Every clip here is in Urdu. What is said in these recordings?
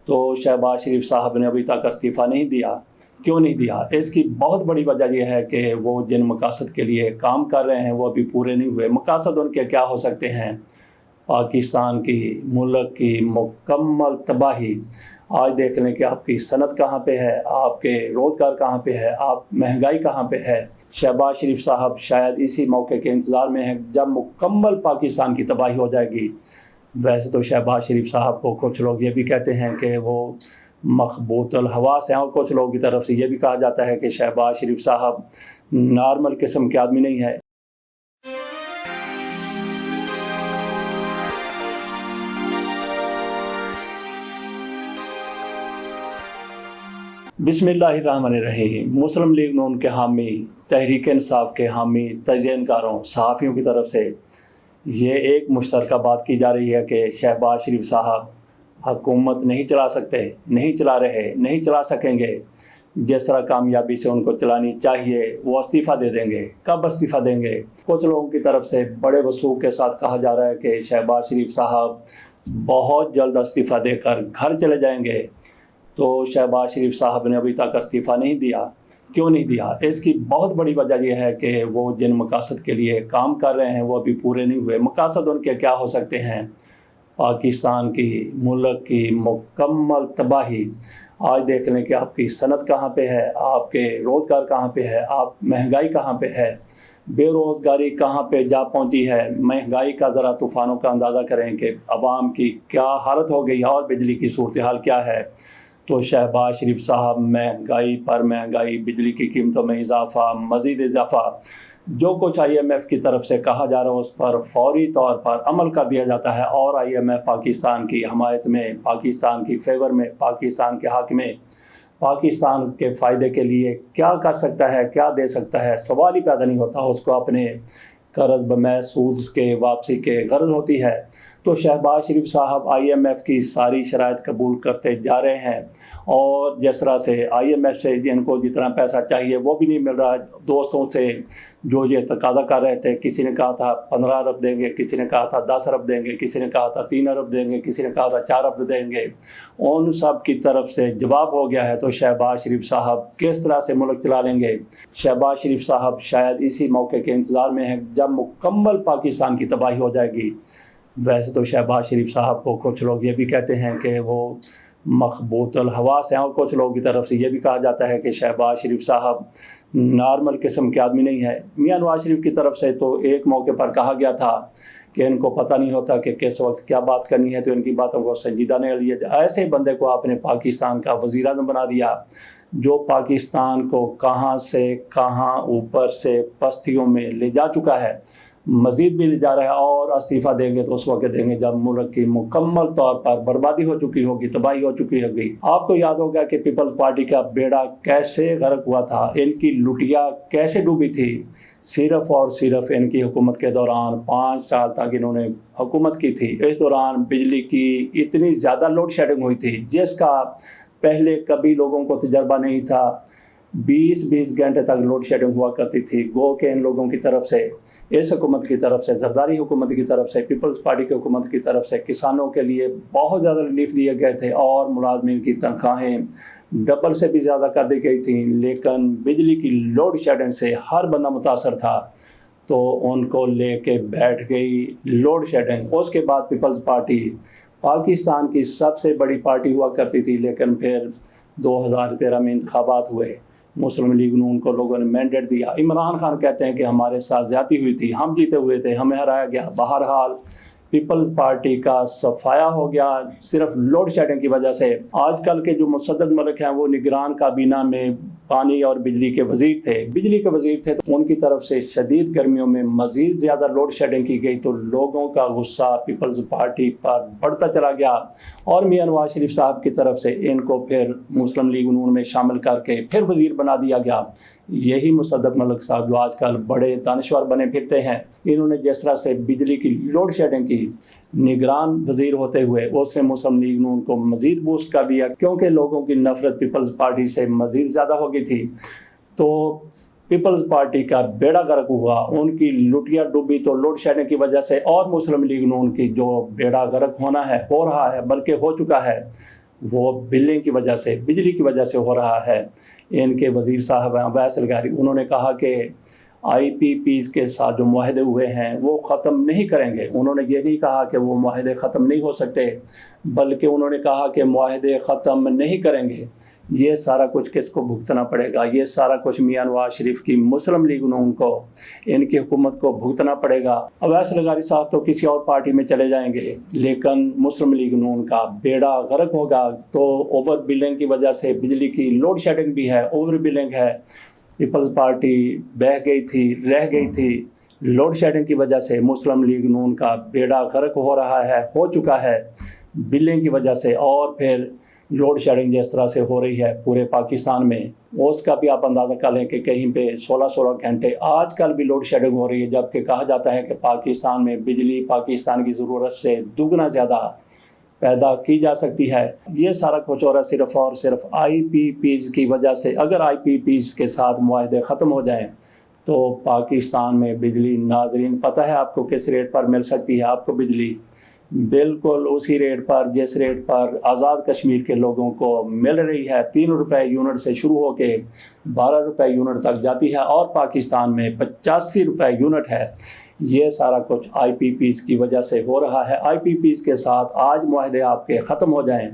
تو شہباز شریف صاحب نے ابھی تک استعفیٰ نہیں دیا. کیوں نہیں دیا؟ اس کی بہت بڑی وجہ یہ ہے کہ وہ جن مقاصد کے لیے کام کر رہے ہیں وہ ابھی پورے نہیں ہوئے. مقاصد ان کے کیا ہو سکتے ہیں؟ پاکستان کی ملک کی مکمل تباہی. آج دیکھ لیں کہ آپ کی صنعت کہاں پہ ہے، آپ کے روزگار کہاں پہ ہے، آپ مہنگائی کہاں پہ ہے. شہباز شریف صاحب شاید اسی موقع کے انتظار میں ہیں جب مکمل پاکستان کی تباہی ہو جائے گی. ویسے تو شہباز شریف صاحب کو کچھ لوگ یہ بھی کہتے ہیں کہ وہ مخبوط الحواس ہیں، اور کچھ لوگوں کی طرف سے یہ بھی کہا جاتا ہے کہ شہباز شریف صاحب نارمل قسم کے آدمی نہیں ہے. بسم اللہ الرحمن الرحیم. مسلم لیگ نون کے حامی، تحریک انصاف کے حامی، تجزیہ کاروں، صحافیوں کی طرف سے یہ ایک مشترکہ بات کی جا رہی ہے کہ شہباز شریف صاحب حکومت نہیں چلا سکتے، نہیں چلا رہے، نہیں چلا سکیں گے. جس طرح کامیابی سے ان کو چلانی چاہیے وہ استعفیٰ دے دیں گے. کب استعفیٰ دیں گے؟ کچھ لوگوں کی طرف سے بڑے وثوق کے ساتھ کہا جا رہا ہے کہ شہباز شریف صاحب بہت جلد استعفیٰ دے کر گھر چلے جائیں گے. تو شہباز شریف صاحب نے ابھی تک استعفیٰ نہیں دیا. کیوں نہیں دیا؟ اس کی بہت بڑی وجہ یہ ہے کہ وہ جن مقاصد کے لیے کام کر رہے ہیں وہ ابھی پورے نہیں ہوئے. مقاصد ان کے کیا ہو سکتے ہیں؟ پاکستان کی ملک کی مکمل تباہی. آج دیکھ لیں کہ آپ کی صنعت کہاں پہ ہے، آپ کے روزگار کہاں پہ ہے، آپ مہنگائی کہاں پہ ہے، بے روزگاری کہاں پہ جا پہنچی ہے. مہنگائی کا ذرا طوفانوں کا اندازہ کریں کہ عوام کی کیا حالت ہو گئی ہے اور بجلی کی صورتحال کیا ہے. تو شہباز شریف صاحب مہنگائی پر مہنگائی، بجلی کی قیمتوں میں اضافہ، مزید اضافہ، جو کچھ IMF کی طرف سے کہا جا رہا ہے اس پر فوری طور پر عمل کر دیا جاتا ہے. اور IMF پاکستان کی حمایت میں، پاکستان کی فیور میں، پاکستان کے حق میں، پاکستان کے فائدے کے لیے کیا کر سکتا ہے، کیا دے سکتا ہے، سوال ہی پیدا نہیں ہوتا. اس کو اپنے قرض بمہ سود کے واپسی کے غرض ہوتی ہے. تو شہباز شریف صاحب IMF کی ساری شرائط قبول کرتے جا رہے ہیں، اور جس طرح سے IMF سے جن کو جتنا پیسہ چاہیے وہ بھی نہیں مل رہا. دوستوں سے جو یہ تقاضا کر رہے تھے، کسی نے کہا تھا 15 ارب دیں گے، کسی نے کہا تھا 10 ارب دیں گے، کسی نے کہا تھا 3 ارب دیں گے، کسی نے کہا تھا 4 ارب دیں گے. ان سب کی طرف سے جواب ہو گیا ہے. تو شہباز شریف صاحب کس طرح سے ملک چلا لیں گے؟ شہباز شریف صاحب شاید اسی موقع کے انتظار میں ہیں جب مکمل پاکستان کی تباہی ہو جائے گی. ویسے تو شہباز شریف صاحب کو کچھ لوگ یہ بھی کہتے ہیں کہ وہ مخبوط الحواس ہیں، اور کچھ لوگوں کی طرف سے یہ بھی کہا جاتا ہے کہ شہباز شریف صاحب نارمل قسم کے آدمی نہیں ہے. میاں نواز شریف کی طرف سے تو ایک موقع پر کہا گیا تھا کہ ان کو پتہ نہیں ہوتا کہ کس وقت کیا بات کرنی ہے، تو ان کی باتوں کو سنجیدہ نہیں لیا. ایسے بندے کو آپ نے پاکستان کا وزیر اعظم بنا دیا جو پاکستان کو کہاں سے کہاں اوپر سے پستیوں میں لے جا چکا ہے، مزید بھی لے جا رہا ہے. اور استعفیٰ دیں گے تو اس وقت دیں گے جب ملک کی مکمل طور پر بربادی ہو چکی ہوگی، تباہی ہو چکی ہوگی. آپ کو یاد ہوگا کہ پیپلز پارٹی کا بیڑا کیسے غرق ہوا تھا، ان کی لٹیا کیسے ڈوبی تھی. صرف اور صرف ان کی حکومت کے دوران 5 سال تک انہوں نے حکومت کی تھی. اس دوران بجلی کی اتنی زیادہ لوڈ شیڈنگ ہوئی تھی جس کا پہلے کبھی لوگوں کو تجربہ نہیں تھا. 20 گھنٹے تک لوڈ شیڈنگ ہوا کرتی تھی. گو کہ ان لوگوں کی طرف سے، اس حکومت کی طرف سے، زرداری حکومت کی طرف سے، پیپلز پارٹی کی حکومت کی طرف سے کسانوں کے لیے بہت زیادہ ریلیف دیے گئے تھے، اور ملازمین کی تنخواہیں ڈبل سے بھی زیادہ کر دی گئی تھیں. لیکن بجلی کی لوڈ شیڈنگ سے ہر بندہ متاثر تھا، تو ان کو لے کے بیٹھ گئی لوڈ شیڈنگ. اس کے بعد پیپلز پارٹی پاکستان کی سب سے بڑی پارٹی ہوا کرتی تھی. لیکن پھر 2013 میں انتخابات ہوئے، مسلم لیگ نون کو لوگوں نے مینڈیٹ دیا. عمران خان کہتے ہیں کہ ہمارے ساتھ زیادتی ہوئی تھی، ہم جیتے ہوئے تھے، ہمیں ہرایا گیا. بہرحال پیپلز پارٹی کا صفایا ہو گیا صرف لوڈ شیڈنگ کی وجہ سے. آج کل کے جو مصدق ملک ہیں وہ نگران کابینہ میں پانی اور بجلی کے وزیر تھے، تو ان کی طرف سے شدید گرمیوں میں مزید زیادہ لوڈ شیڈنگ کی گئی. تو لوگوں کا غصہ پیپلز پارٹی پر بڑھتا چلا گیا، اور میاں نواز شریف صاحب کی طرف سے ان کو پھر مسلم لیگ نون میں شامل کر کے پھر وزیر بنا دیا گیا. یہی مصدق ملک صاحب جو آج کل بڑے دانشور بنے پھرتے ہیں، انہوں نے جس طرح سے بجلی کی لوڈ شیڈنگ کی، نگران وزیر ہوتے ہوئے اس نے مسلم لیگ نون کو مزید بوسٹ کر دیا، کیونکہ لوگوں کی نفرت پیپلز پارٹی سے مزید زیادہ ہو گئی تھی. تو پیپلز پارٹی کا بیڑا غرق ہوا، ان کی لٹیا ڈوبی تو لوڈ شیڈنگ کی وجہ سے. اور مسلم لیگ نون کی جو بیڑا غرق ہونا ہے، ہو رہا ہے، بلکہ ہو چکا ہے. وہ بلنگ کی وجہ سے، بجلی کی وجہ سے ہو رہا ہے۔ ان کے وزیر صاحب ہیں اویس الغاری، انہوں نے کہا کہ آئی پی پیز کے ساتھ جو معاہدے ہوئے ہیں وہ ختم نہیں کریں گے۔ انہوں نے یہ نہیں کہا کہ وہ معاہدے ختم نہیں ہو سکتے، بلکہ انہوں نے کہا کہ معاہدے ختم نہیں کریں گے۔ یہ سارا کچھ کس کو بھگتنا پڑے گا؟ یہ سارا کچھ میاں نواز شریف کی مسلم لیگ نون کو، ان کی حکومت کو بھگتنا پڑے گا۔ اویس الغاری صاحب تو کسی اور پارٹی میں چلے جائیں گے، لیکن مسلم لیگ نون کا بیڑا غرق ہوگا۔ تو اوور بلنگ کی وجہ سے بجلی کی لوڈ شیڈنگ بھی ہے، اوور بلنگ ہے۔ پیپلز پارٹی بہہ گئی تھی، رہ گئی تھی۔ لوڈ شیڈنگ کی وجہ سے مسلم لیگ نون کا بیڑا غرق ہو رہا ہے، ہو چکا ہے بلنگ کی وجہ سے۔ اور پھر لوڈ شیڈنگ جس طرح سے ہو رہی ہے پورے پاکستان میں، اس کا بھی آپ اندازہ کر لیں کہ کہیں پہ 16 گھنٹے آج کل بھی لوڈ شیڈنگ ہو رہی ہے، جبکہ کہا جاتا ہے کہ پاکستان میں بجلی پاکستان کی ضرورت سے دگنا زیادہ پیدا کی جا سکتی ہے۔ یہ سارا کچھ ہو رہا ہے صرف اور صرف آئی پی پیز کی وجہ سے۔ اگر آئی پی پیز کے ساتھ معاہدے ختم ہو جائیں تو پاکستان میں بجلی، ناظرین پتہ ہے آپ کو کس ریٹ پر مل سکتی ہے؟ آپ کو بجلی بالکل اسی ریٹ پر جس ریٹ پر آزاد کشمیر کے لوگوں کو مل رہی ہے۔ 3 روپے یونٹ سے شروع ہو کے 12 روپے یونٹ تک جاتی ہے، اور پاکستان میں 85 روپے یونٹ ہے۔ یہ سارا کچھ آئی پی پیز کی وجہ سے ہو رہا ہے۔ آئی پی پیز کے ساتھ آج معاہدے آپ کے ختم ہو جائیں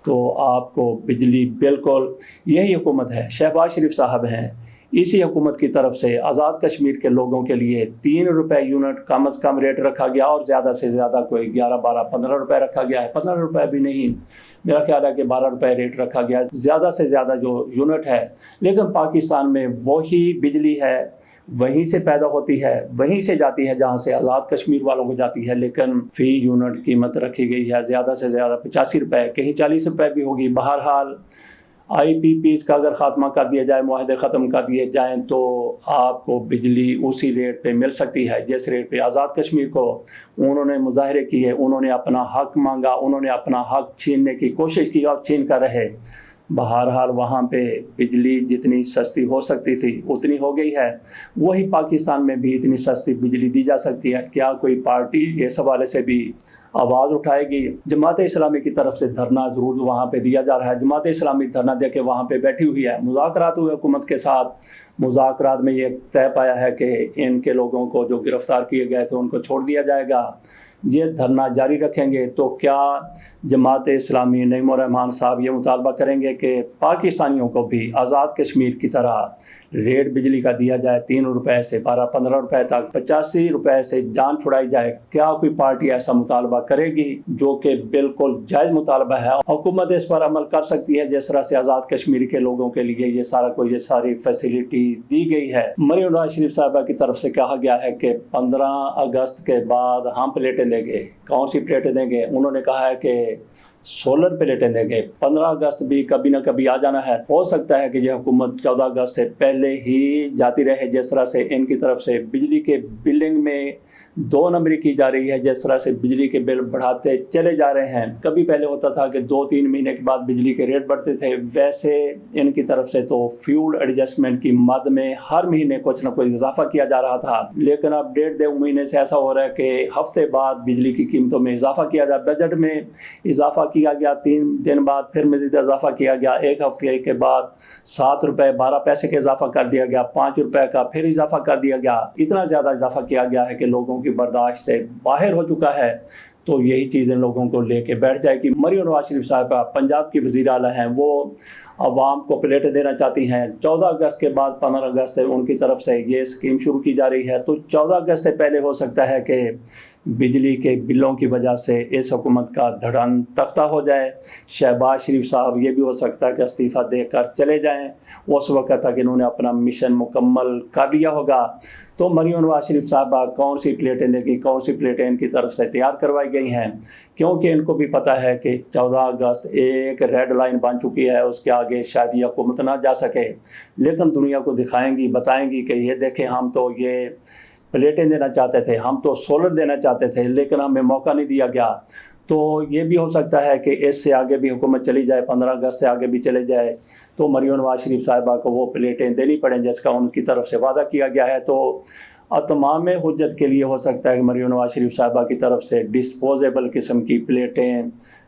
تو آپ کو بجلی بالکل، یہی حکومت ہے، شہباز شریف صاحب ہیں، اسی حکومت کی طرف سے آزاد کشمیر کے لوگوں کے لیے 3 روپے یونٹ کم از کم ریٹ رکھا گیا، اور زیادہ سے زیادہ کوئی 11، 12، 15 روپے رکھا گیا ہے۔ 15 روپے بھی نہیں، میرا خیال ہے کہ 12 روپے ریٹ رکھا گیا ہے، زیادہ سے زیادہ جو یونٹ ہے۔ لیکن پاکستان میں وہی بجلی ہے، وہیں سے پیدا ہوتی ہے، وہیں سے جاتی ہے جہاں سے آزاد کشمیر والوں کو جاتی ہے، لیکن فی یونٹ قیمت رکھی گئی ہے زیادہ سے زیادہ 85 روپے، کہیں 40 روپے بھی ہوگی۔ بہرحال آئی پی پیز کا اگر خاتمہ کر دیا جائے، معاہدے ختم کر دیے جائیں، تو آپ کو بجلی اسی ریٹ پہ مل سکتی ہے جس ریٹ پہ آزاد کشمیر کو انہوں نے مظاہرے کیے، انہوں نے اپنا حق مانگا، انہوں نے اپنا حق چھیننے کی کوشش کی اور چھین کر رہے۔ بہرحال وہاں پہ بجلی جتنی سستی ہو سکتی تھی اتنی ہو گئی ہے، وہی پاکستان میں بھی اتنی سستی بجلی دی جا سکتی ہے۔ کیا کوئی پارٹی اس حوالے سے بھی آواز اٹھائے گی؟ جماعت اسلامی کی طرف سے دھرنا ضرور وہاں پہ دیا جا رہا ہے، جماعت اسلامی دھرنا دے کے وہاں پہ بیٹھی ہوئی ہے، مذاکرات ہوئے حکومت کے ساتھ۔ مذاکرات میں یہ طے پایا ہے کہ ان کے لوگوں کو جو گرفتار کیے گئے تھے ان کو چھوڑ دیا جائے گا۔ یہ دھرنا جاری رکھیں گے تو کیا جماعت اسلامی نعیم الرحمان صاحب یہ مطالبہ کریں گے کہ پاکستانیوں کو بھی آزاد کشمیر کی طرح ریٹ بجلی کا دیا جائے، 3 روپے سے 12-15 روپے تک، 85 روپے سے جان چھڑائی جائے؟ کیا کوئی پارٹی ایسا مطالبہ کرے گی؟ جو کہ بالکل جائز مطالبہ ہے۔ حکومت اس پر عمل کر سکتی ہے جس طرح سے آزاد کشمیر کے لوگوں کے لیے یہ ساری فیسلٹی دی گئی ہے۔ مریم نواز شریف صاحبہ کی طرف سے کہا گیا ہے کہ 15 اگست کے بعد ہم پلیٹیں دیں گے۔ کون سی پلیٹیں دیں گے؟ انہوں نے کہا ہے کہ سولر پلیٹیں دیں گے۔ 15 اگست بھی کبھی نہ کبھی آ جانا ہے، ہو سکتا ہے کہ یہ حکومت 14 اگست سے پہلے ہی جاتی رہے۔ جس طرح سے ان کی طرف سے بجلی کے بلنگ میں 2 نمبری کی جا رہی ہے، جس طرح سے بجلی کے بل بڑھاتے چلے جا رہے ہیں، کبھی پہلے ہوتا تھا کہ 2-3 مہینے کے بعد بجلی کے ریٹ بڑھتے تھے، ویسے ان کی طرف سے تو فیول ایڈجسٹمنٹ کی مد میں ہر مہینے کچھ نہ کچھ اضافہ کیا جا رہا تھا۔ لیکن اب 1.5-2 مہینے سے ایسا ہو رہا ہے کہ ہفتے بعد بجلی کی قیمتوں میں اضافہ کیا جا، بجٹ میں اضافہ کیا گیا، 3 دن بعد پھر مزید اضافہ کیا گیا، ایک ہفتے کے بعد 7 روپے 12 پیسے کا اضافہ کر دیا گیا، 5 روپے کا پھر اضافہ کر دیا گیا۔ اتنا زیادہ اضافہ کیا گیا ہے کہ لوگوں کی برداشت سے باہر ہو چکا ہے۔ تو یہی چیزیں لوگوں کو لے کے بیٹھ جائے گی۔ مریم نواز شریف صاحبہ پنجاب کی وزیر اعلیٰ ہیں، وہ عوام کو پلیٹیں دینا چاہتی ہیں۔ 14 اگست کے بعد 15 اگست سے ان کی طرف سے یہ اسکیم شروع کی جا رہی ہے، تو 14 اگست سے پہلے ہو سکتا ہے کہ بجلی کے بلوں کی وجہ سے اس حکومت کا دھڑن تختہ ہو جائے۔ شہباز شریف صاحب یہ بھی ہو سکتا ہے کہ استعفیٰ دے کر چلے جائیں، اس وقت تک انہوں نے اپنا مشن مکمل کر لیا ہوگا۔ تو مریم نواز شریف صاحبہ کون سی پلیٹیں دے گی، کون سی پلیٹیں ان کی طرف سے تیار کروائی گئی ہیں، کیونکہ ان کو بھی پتہ ہے کہ 14 اگست ایک ریڈ لائن بن چکی ہے، اس کے آگے شاید یہ حکومت نہ جا سکے، لیکن دنیا کو دکھائیں گی، بتائیں گی کہ یہ دیکھیں ہم تو یہ پلیٹیں دینا چاہتے تھے، ہم تو سولر دینا چاہتے تھے، لیکن ہمیں موقع نہیں دیا گیا۔ تو یہ بھی ہو سکتا ہے کہ اس سے آگے بھی حکومت چلی جائے، 15 اگست سے آگے بھی چلے جائے، تو مریم نواز شریف صاحبہ کو وہ پلیٹیں دینی پڑیں جس کا ان کی طرف سے وعدہ کیا گیا ہے۔ تو اتمام حجت کے لیے ہو سکتا ہے کہ مریم نواز شریف صاحبہ کی طرف سے ڈسپوزیبل قسم کی پلیٹیں